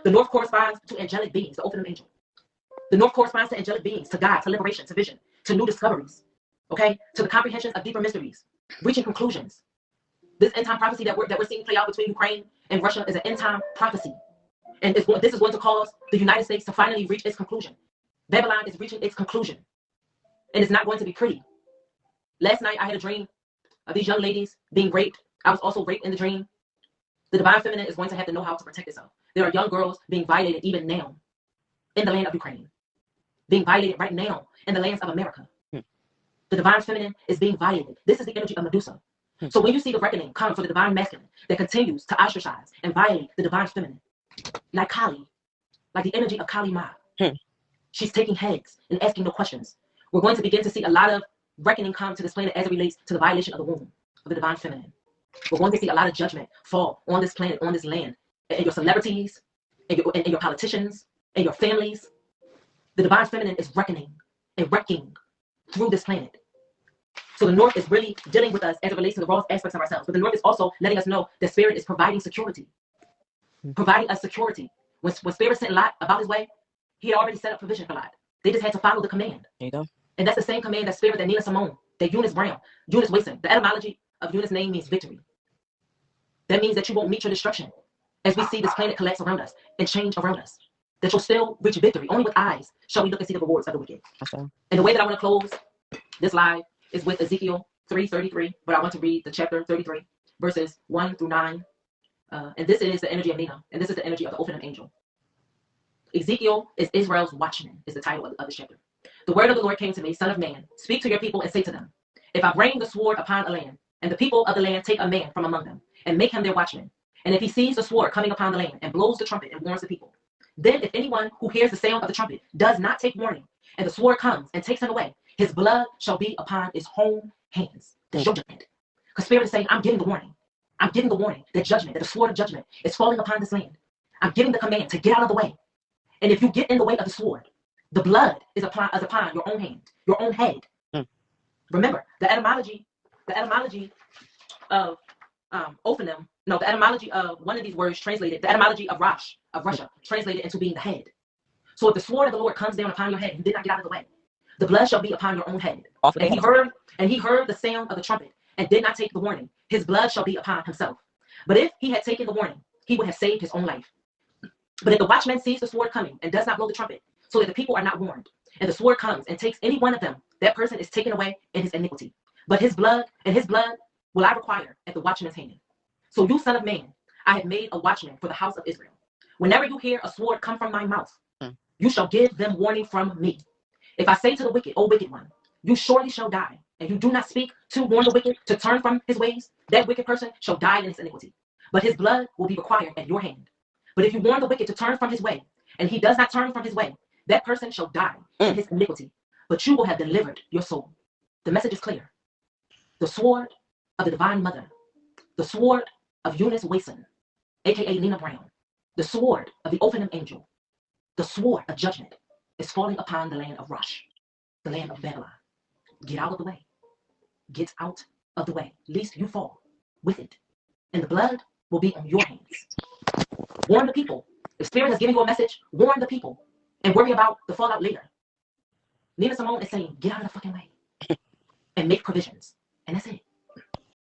The north corresponds to angelic beings, the Ophanim angel. The north corresponds to angelic beings, to God, to liberation, to vision, to new discoveries, okay? To the comprehensions of deeper mysteries, reaching conclusions. This end time prophecy that we're seeing play out between Ukraine and Russia is an end time prophecy. And this is going to cause the United States to finally reach its conclusion. Babylon is reaching its conclusion. And it's not going to be pretty. Last night, I had a dream of these young ladies being raped. I was also raped in the dream. The divine feminine is going to have to know how to protect itself. There are young girls being violated even now in the land of Ukraine. Being violated right now in the lands of America. The divine feminine is being violated. This is the energy of Medusa. So when you see the reckoning come for the divine masculine that continues to ostracize and violate the divine feminine, like Kali, like the energy of Kali Ma, she's taking heads and asking no questions. We're going to begin to see a lot of reckoning come to this planet as it relates to the violation of the womb of the divine feminine. We're going to see a lot of judgment fall on this planet, on this land, and your celebrities, and your politicians, and your families. The divine feminine is reckoning and wrecking through this planet. So the North is really dealing with us as it relates to the raw aspects of ourselves. But the North is also letting us know that Spirit is providing security. Providing us security. When Spirit sent Lot about his way, he had already set up provision for Lot. They just had to follow the command. There you go. And that's the same command that Spirit that Nina Simone, that Eunice Brown, Eunice Wason. The etymology of Eunice's name means victory. That means that you won't meet your destruction as we see this planet collapse around us and change around us. That you'll still reach victory. Only with eyes shall we look and see the rewards of the wicked. Okay. And the way that I want to close this live is with Ezekiel 3:33, but I want to read the chapter 33, verses 1 through 9. And this is the energy of Nina, and this is the energy of the Ophanim angel. Ezekiel is Israel's watchman, is the title of this chapter. The word of the Lord came to me, son of man, speak to your people and say to them, if I bring the sword upon a land, and the people of the land take a man from among them, and make him their watchman, and if he sees the sword coming upon the land, and blows the trumpet and warns the people, then if anyone who hears the sound of the trumpet does not take warning, and the sword comes and takes him away, his blood shall be upon his own hands. That's your judgment. Because Spirit is saying, I'm giving the warning. I'm giving the warning that judgment, that the sword of judgment is falling upon this land. I'm giving the command to get out of the way. And if you get in the way of the sword, the blood is upon your own hand, your own head. Remember, the etymology of Ophanim, no, the etymology of one of these words translated, the etymology of Rosh, of Russia, translated into being the head. So if the sword of the Lord comes down upon your head and you did not get out of the way, the blood shall be upon your own head. And he heard the sound of the trumpet and did not take the warning. His blood shall be upon himself. But if he had taken the warning, he would have saved his own life. But if the watchman sees the sword coming and does not blow the trumpet, so that the people are not warned, and the sword comes and takes any one of them, that person is taken away in his iniquity. But his blood will I require at the watchman's hand. So you, son of man, I have made a watchman for the house of Israel. Whenever you hear a sword come from my mouth, you shall give them warning from me. If I say to the wicked, O wicked one, you surely shall die, and you do not speak to warn the wicked to turn from his ways, that wicked person shall die in his iniquity. But his blood will be required at your hand. But if you warn the wicked to turn from his way, and he does not turn from his way, that person shall die in his iniquity. But you will have delivered your soul. The message is clear. The sword of the divine mother, the sword of Eunice Wason, aka Nina Brown, the sword of the Ophanim angel, the sword of judgment is falling upon the land of Rosh, the land of Babylon. Get out of the way. Get out of the way, lest you fall with it. And the blood will be on your hands. Warn the people. If Spirit has given you a message, warn the people and worry about the fallout later. Nina Simone is saying, get out of the fucking way and make provisions. And that's it.